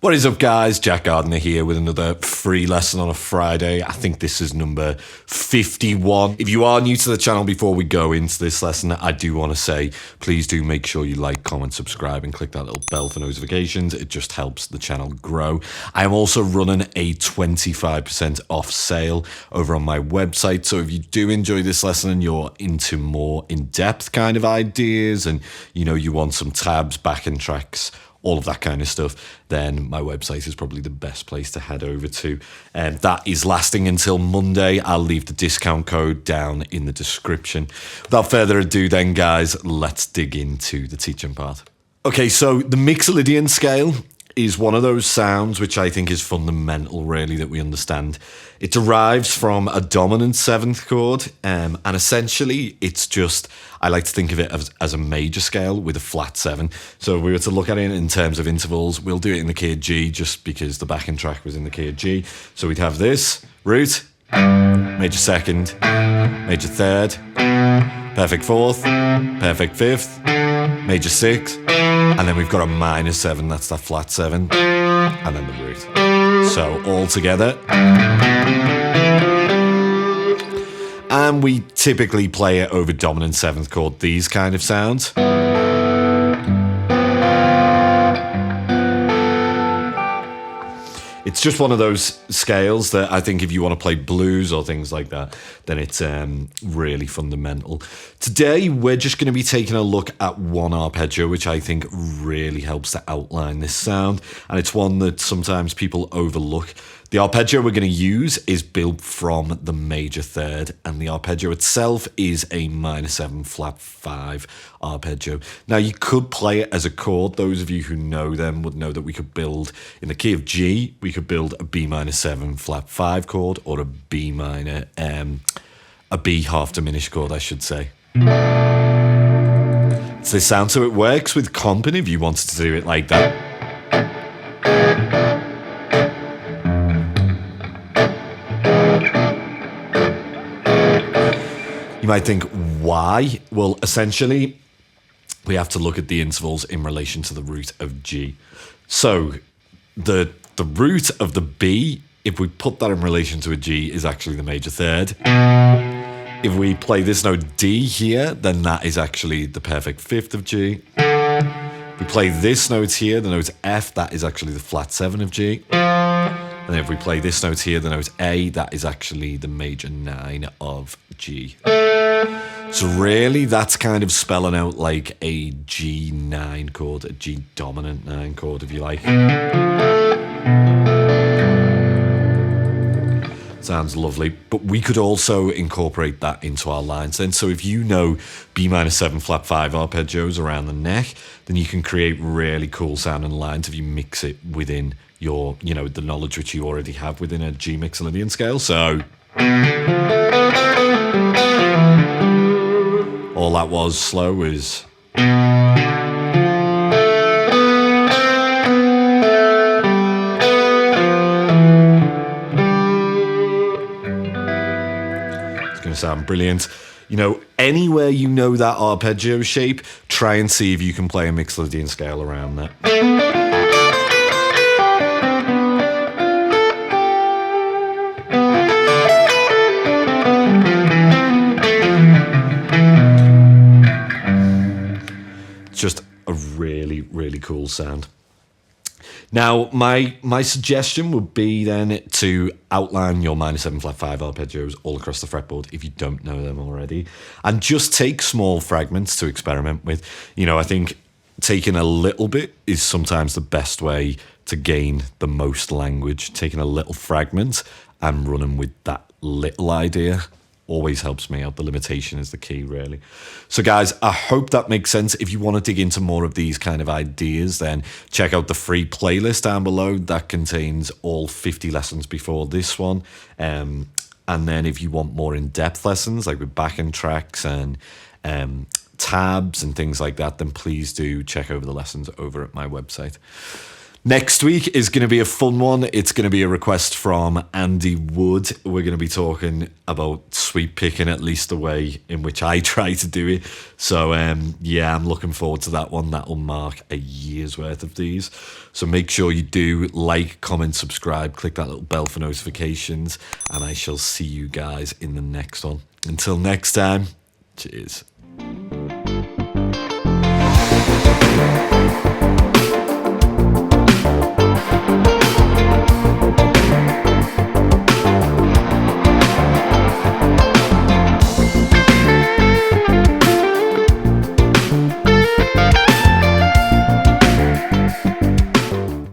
What is up, guys? Jack Gardiner here with another free lesson on a Friday. I think this is number 51. If you are new to the channel, before we go into this lesson, I do want to say, please do make sure you like, comment, subscribe, and click that little bell for notifications. It just helps the channel grow. I am also running a 25% off sale over on my website. So if you do enjoy this lesson and you're into more in-depth kind of ideas and, you know, you want some tabs, backing tracks, all of that kind of stuff, then my website is probably the best place to head over to. And that is lasting until Monday. I'll leave the discount code down in the description. Without further ado then, guys, let's dig into the teaching part. Okay, so the Mixolydian scale is one of those sounds which I think is fundamental, really, that we understand. It derives from a dominant seventh chord, and essentially it's just, I like to think of it as a major scale with a flat seven. So if we were to look at it in terms of intervals, we'll do it in the key of G just because the backing track was in the key of G. So we'd have this root, major second, major third, perfect fourth, perfect fifth, major sixth, and then we've got a minor seven, that's that flat seven, and then the root. So all together. And we typically play it over dominant seventh chord, these kind of sounds. It's just one of those scales that I think if you want to play blues or things like that, then it's really fundamental. Today, we're just going to be taking a look at one arpeggio, which I think really helps to outline this sound. And it's one that sometimes people overlook. The arpeggio we're going to use is built from the major third, and the arpeggio itself is a minor seven flat five arpeggio. Now, you could play it as a chord. Those of you who know them would know that we could build, in the key of G, we could build a B minor seven flat five chord, or a B minor, a B half diminished chord, I should say. It's this sound, so it works with comping if you wanted to do it like that. You might think, why? Well, essentially, we have to look at the intervals in relation to the root of G. So the root of the B, if we put that in relation to a G, is actually the major third. If we play this note D here, then that is actually the perfect fifth of G. If we play this note here, the note F, that is actually the flat seven of G. And if we play this note here, the note A, that is actually the major nine of G. So really, that's kind of spelling out like a G9 chord, a G dominant 9 chord, if you like. Sounds lovely, but we could also incorporate that into our lines then. So if you know B minor 7 flat 5 arpeggios around the neck, then you can create really cool sounding lines if you mix it within your, you know, the knowledge which you already have within a G Mixolydian scale. So all that was slow was sound brilliant. You know, anywhere you know that arpeggio shape, try and see if you can play a Mixolydian scale around that. It's just a really, really cool sound. Now, my suggestion would be then to outline your minor 7 flat 5 arpeggios all across the fretboard if you don't know them already, and just take small fragments to experiment with. You know, I think taking a little bit is sometimes the best way to gain the most language. Taking a little fragment and running with that little idea always helps me out. The limitation is the key, really. So guys, I hope that makes sense. If you want to dig into more of these kind of ideas, then check out the free playlist down below. That contains all 50 lessons before this one. And then if you want more in-depth lessons, like with backing tracks and tabs and things like that, then please do check over the lessons over at my website. Next week is going to be a fun one. It's going to be a request from Andy Wood. We're going to be talking about sweep picking, at least the way in which I try to do it. So, yeah, I'm looking forward to that one. That'll mark a year's worth of these. So make sure you do like, comment, subscribe, click that little bell for notifications, and I shall see you guys in the next one. Until next time, cheers.